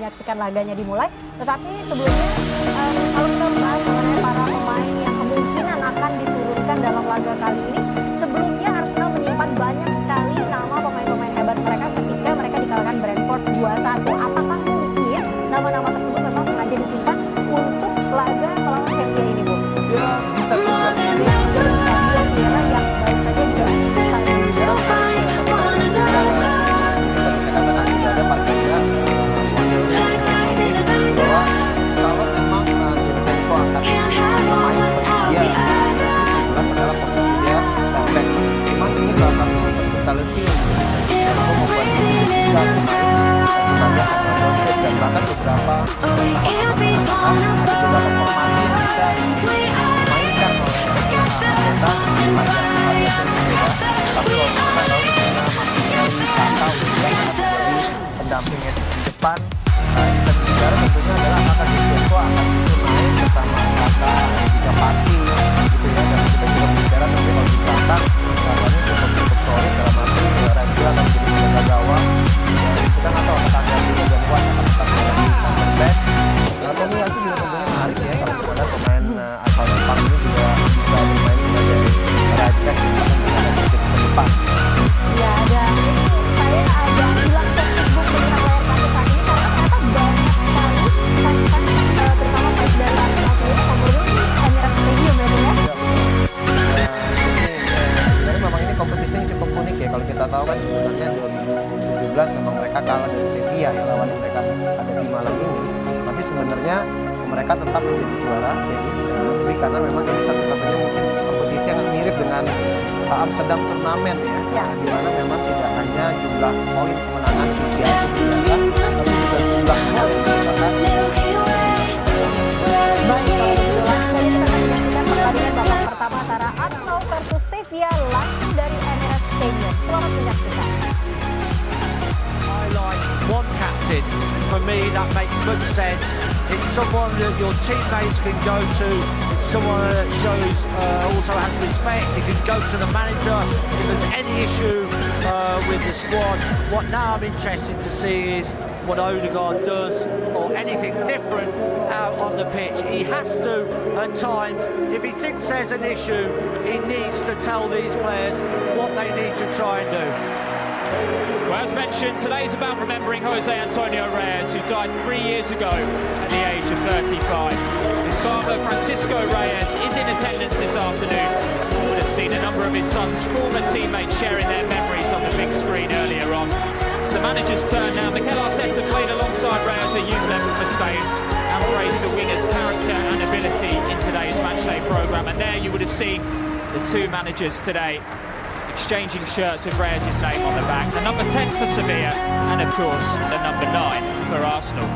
menyaksikan laganya dimulai. Tetapi sebelumnya kalau kita membahas mengenai para pemain yang kemungkinan akan diturunkan dalam laga kali ini, sebelumnya Arsenal menyimpan banyak sekali nama pemain-pemain hebat mereka ketika mereka dikalahkan Brentford 2-1. Apakah mungkin nama-nama tersebut memang sengaja disimpan untuk laga melawan Sevilla ini, Bu? Ya, bisa juga. Yang baru saja juga bahwa kalau memang Zinchenko akan bermain seperti dia, jelas adalah posisi dia back. Memang ini salah satu versatility yang membuat dia bisa bermain dan bahkan beberapa formasi yang bisa dimainkan oleh Arteta tapi kalau kita tahu pendampingnya di depan, kita bicara tentunya adalah apakah Zinchenko akan naik bersama Kaka Jika Pati gitu ya, dan kita juga bicara tapi kalau di belakang ini cukup solid dalam arti Ramsey akan menjadi penjaga gawang. Kita nggak tahu apakah ada Julian Kuat akan tetap menjadi center back. Tomiyasu juga tentunya menarik ya kalau kita lihat pemain asal Jepang ini juga bisa bermain sebagai right back di depan. Ya, dan ini saya agak bilang tersinggung dengan layar kaca saat ini karena ternyata banyak sekali fans terutama fans dari Arsenal sendiri memilih Emirates Stadium ya, Bu ya. Sebenarnya memang ini kompetisinya cukup unik ya. Kalau kita tahu kan sebenarnya 2017 memang mereka kalah dari Sevilla ya, lawan yang mereka ada di malam ini. Tapi sebenarnya mereka tetap menjadi juara jadi karena memang ini satu-satunya mungkin kompetisi yang mirip dengan Amsterdam turnamen ya, di mana memang tidak hanya jumlah poin kemenangan tapi juga jumlah gol karena Baik, kalau begitu langsung saja kita akan menyaksikan pertandingan babak pertama antara Arsenal versus Sevilla langsung dari Emirates Stadium. Selamat menyaksikan. Highlight one captain. For me, that makes good sense. It's someone that your teammates can go to, someone that shows also has respect. You can go to the manager if there's any issue with the squad. What now I'm interested to see is what Odegaard does or anything different out on the pitch. He has to, at times, if he thinks there's an issue, he needs to tell these players what they need to try and do. Well, as mentioned, today's about remembering Jose Antonio Reyes, who died 3 years ago at the age of 35. His father, Francisco Reyes, is in attendance this afternoon. You would have seen a number of his son's former teammates sharing their memories on the big screen earlier on. It's the manager's turn now. Mikel Arteta played alongside Reyes at youth level for Spain and praised the winger's character and ability in today's matchday programme. And there you would have seen the two managers today exchanging shirts with Reyes' name on the back. The number 10 for Sevilla and, of course, the number 9 for Arsenal.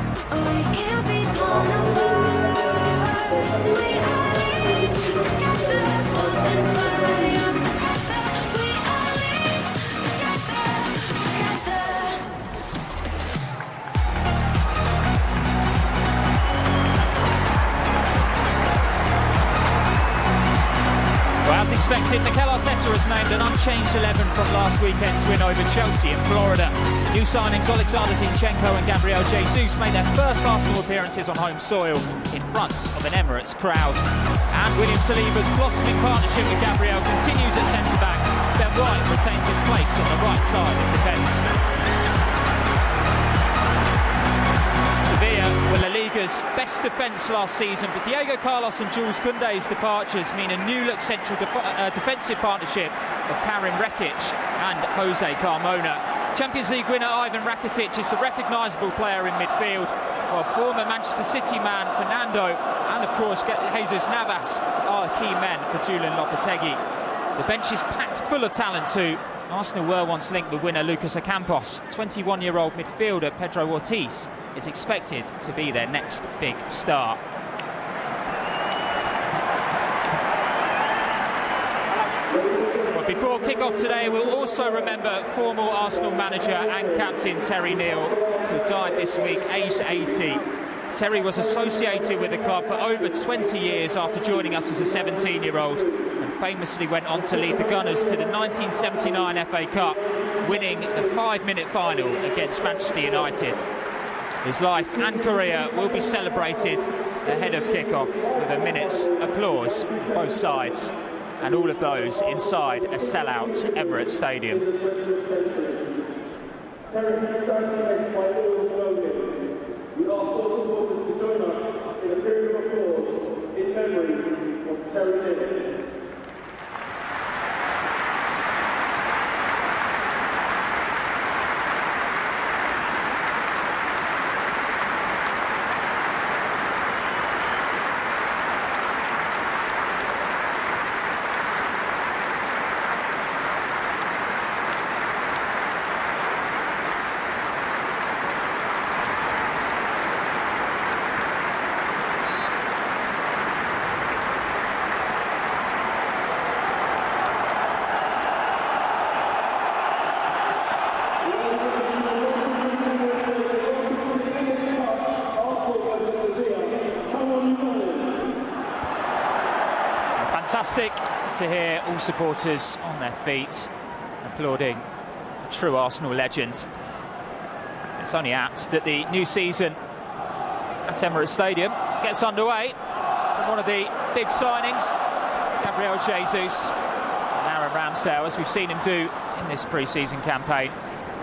As expected, Mikel Arteta has named an unchanged 11 from last weekend's win over Chelsea in Florida. New signings Alexander Zinchenko and Gabriel Jesus made their first Arsenal appearances on home soil in front of an Emirates crowd. And William Saliba's blossoming partnership with Gabriel continues at centre-back. Ben White retains his place on the right side of defence. Sevilla were La Liga's best defence last season, but Diego Carlos and Jules Koundé's departures mean a new-look central defensive partnership of Karim Rekic and Jose Carmona. Champions League winner Ivan Rakitic is the recognisable player in midfield, while former Manchester City man Fernando and, of course, Jesus Navas are key men for Julian Lopetegui. The bench is packed full of talent too. Arsenal were once linked with winner Lucas Ocampos. 21-year-old midfielder Pedro Ortiz is expected to be their next big star. But before kick-off today, we'll also remember former Arsenal manager and captain Terry Neill, who died this week, aged 80. Terry was associated with the club for over 20 years after joining us as a 17-year-old, and famously went on to lead the Gunners to the 1979 FA Cup, winning the 5-minute final against Manchester United. His life and career will be celebrated ahead of kickoff with a minute's applause on both sides, and all of those inside a sellout Emirates Stadium. We ask all supporters to join us in a period of applause in memory of Terry Niven. Fantastic to hear all supporters on their feet applauding a true Arsenal legend. It's only apt that the new season at Emirates Stadium gets underway from one of the big signings, Gabriel Jesus and Aaron Ramsdale, as we've seen him do in this pre-season campaign.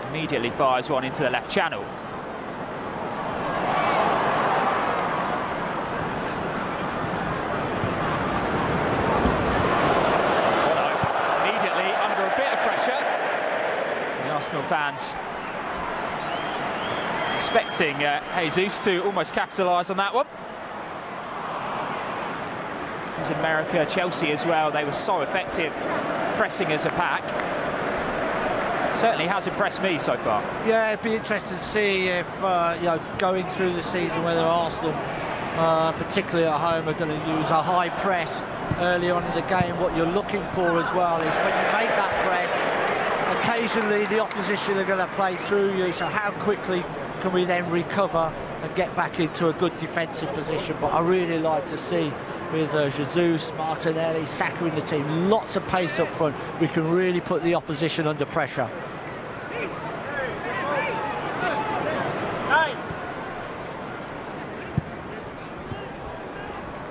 Immediately fires one into the left channel. Arsenal fans expecting Jesus to almost capitalise on that one. In America, Chelsea as well, they were so effective pressing as a pack. Certainly has impressed me so far. Yeah, it'd be interesting to see if going through the season whether Arsenal, particularly at home, are going to use a high press early on in the game. What you're looking for as well is when you make that press, occasionally the opposition are going to play through you, so how quickly can we then recover and get back into a good defensive position? But I really like to see with Jesus, Martinelli, Saka in the team, lots of pace up front. We can really put the opposition under pressure.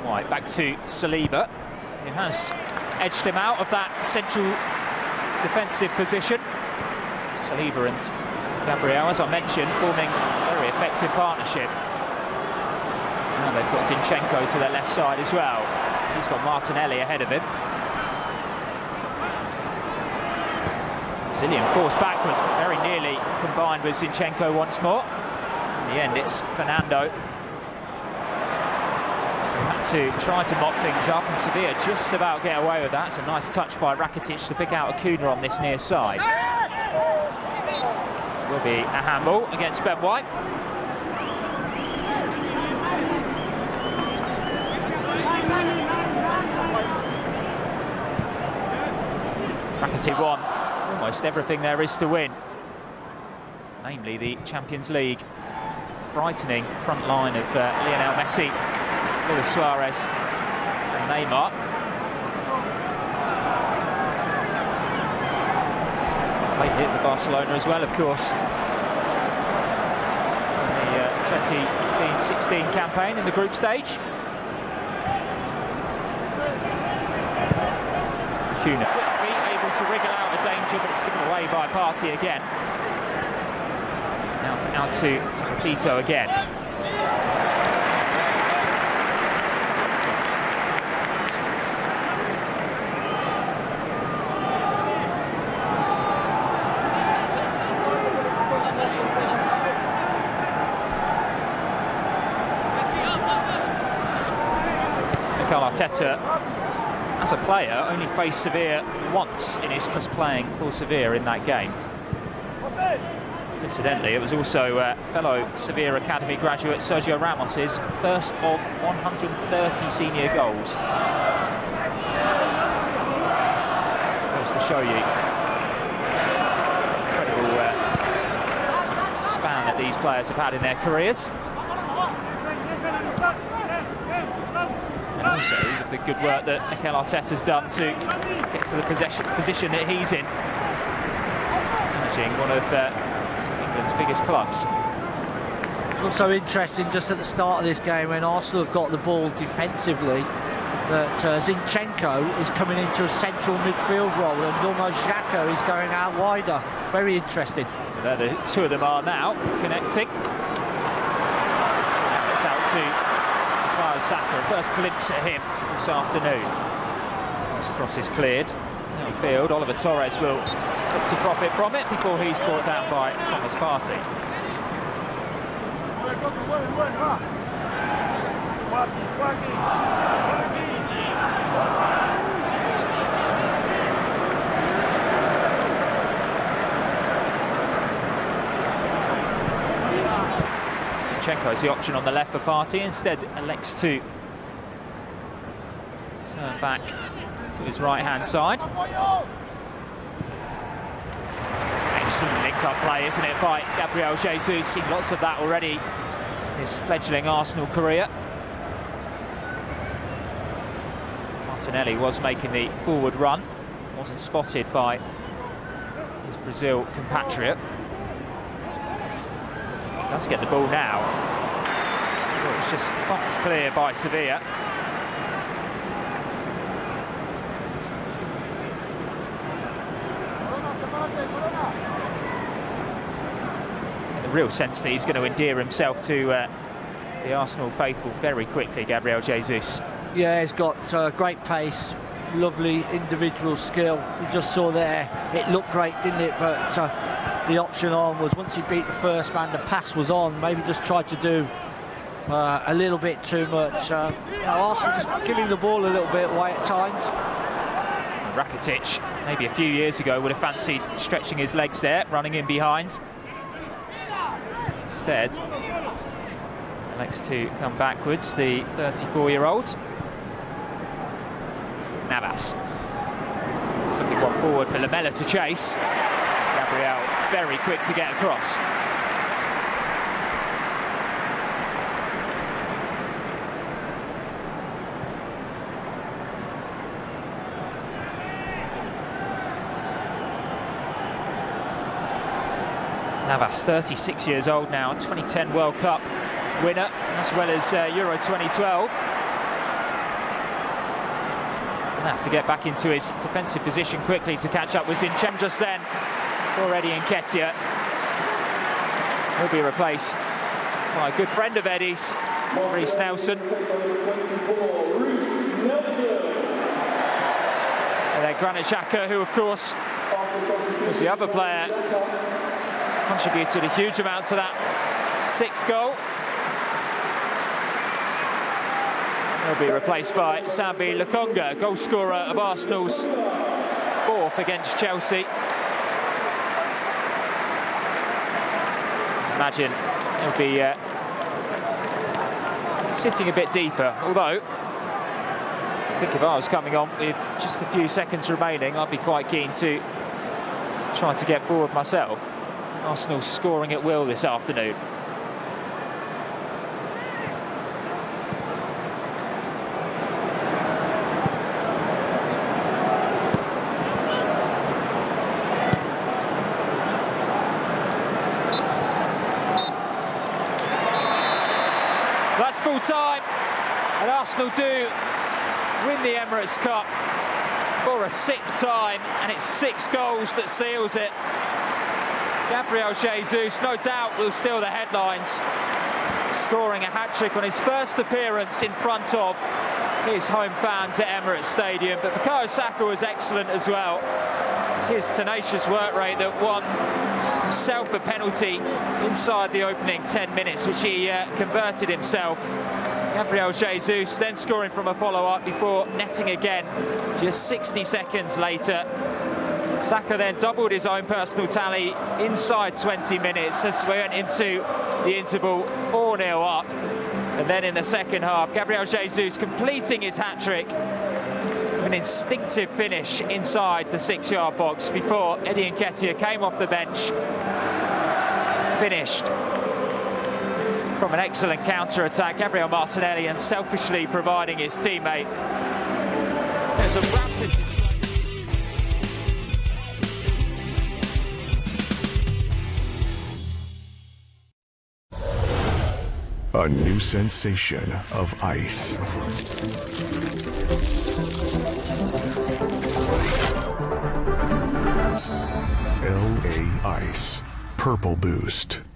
Right, back to Saliba. He has edged him out of that central defensive position. Saliba and Gabriel, as I mentioned, forming a very effective partnership. Now they've got Zinchenko to their left side as well. He's got Martinelli ahead of him. Brazilian forced backwards, but very nearly combined with Zinchenko once more. In the end, it's Fernando who had to try to mop things up, and Sevilla just about get away with that. It's a nice touch by Rakitic to pick out Acuna on this near side. Will be a handball against Ben White. Rakitic won almost everything there is to win, namely the Champions League. Frightening front line of Lionel Messi, Luis Suarez and Neymar. Late hit for Barcelona as well, of course. In the 2015-16 campaign in the group stage. Acuna quickly able to wriggle out of danger, but it's given away by Partey again. Now to Tito again. Mikel Arteta, as a player, only faced Sevilla once in his playing for Sevilla in that game. Incidentally, it was also fellow Sevilla Academy graduate Sergio Ramos's first of 130 senior goals. Just to show you incredible span that these players have had in their careers. And also the good work that Mikel Arteta's done to get to the position that he's in, managing one of England's biggest clubs. It's also interesting just at the start of this game when Arsenal have got the ball defensively that Zinchenko is coming into a central midfield role and almost Xhaka is going out wider. Very interesting. There the two of them are now connecting. Now it's out to Bukayo Saka. First glimpse at him this afternoon. This cross is cleared downfield. Oliver Torres will look to profit from it before he's brought down by Thomas Partey. Zinchenko is the option on the left for Partey, instead elects to turn back to his right-hand side. Excellent link-up play, isn't it, by Gabriel Jesus? Seen lots of that already in his fledgling Arsenal career. Martinelli was making the forward run, wasn't spotted by his Brazil compatriot. Does get the ball now. Oh, it's just bumped clear by Sevilla. In the real sense that he's going to endear himself to the Arsenal faithful very quickly, Gabriel Jesus. Yeah, he's got great pace, lovely individual skill. You just saw there, it looked great, didn't it? But the option on was once he beat the first man, the pass was on. Maybe just tried to do a little bit too much. Arsenal just giving the ball a little bit away at times. Rakitic, maybe a few years ago, would have fancied stretching his legs there, running in behind. Instead, elects to come backwards, the 34-year-old. Navas. Looking one forward for Lamela to chase. Gabriel very quick to get across. Navas, 36 years old now, 2010 World Cup winner, as well as Euro 2012. He's going to have to get back into his defensive position quickly to catch up with Zinchenko just then. For Eddie Nketiah. He'll be replaced by a good friend of Eddie's, Reiss Nelson. And then Granit Xhaka, who of course was the other player, contributed a huge amount to that 6th goal. He'll be replaced by Sambi Lokonga, goal scorer of Arsenal's 4th against Chelsea. Imagine he'll be sitting a bit deeper, although I think if I was coming on with just a few seconds remaining, I'd be quite keen to try to get forward myself. Arsenal scoring at will this afternoon. That's full time, and Arsenal do win the Emirates Cup for a 6th time, and it's 6 goals that seals it. Gabriel Jesus, no doubt, will steal the headlines, scoring a hat-trick on his first appearance in front of his home fans at Emirates Stadium. But Bukayo Saka was excellent as well. It's his tenacious work rate that won himself a penalty inside the opening 10 minutes, which he converted himself. Gabriel Jesus then scoring from a follow-up before netting again just 60 seconds later. Saka then doubled his own personal tally inside 20 minutes as we went into the interval 4-0 up. And then in the second half, Gabriel Jesus completing his hat-trick, an instinctive finish inside the 6-yard box before Eddie Nketiah came off the bench, finished from an excellent counter-attack. Gabriel Martinelli unselfishly providing his teammate. There's a rapid... A new sensation of ice. LA Ice. Purple Boost.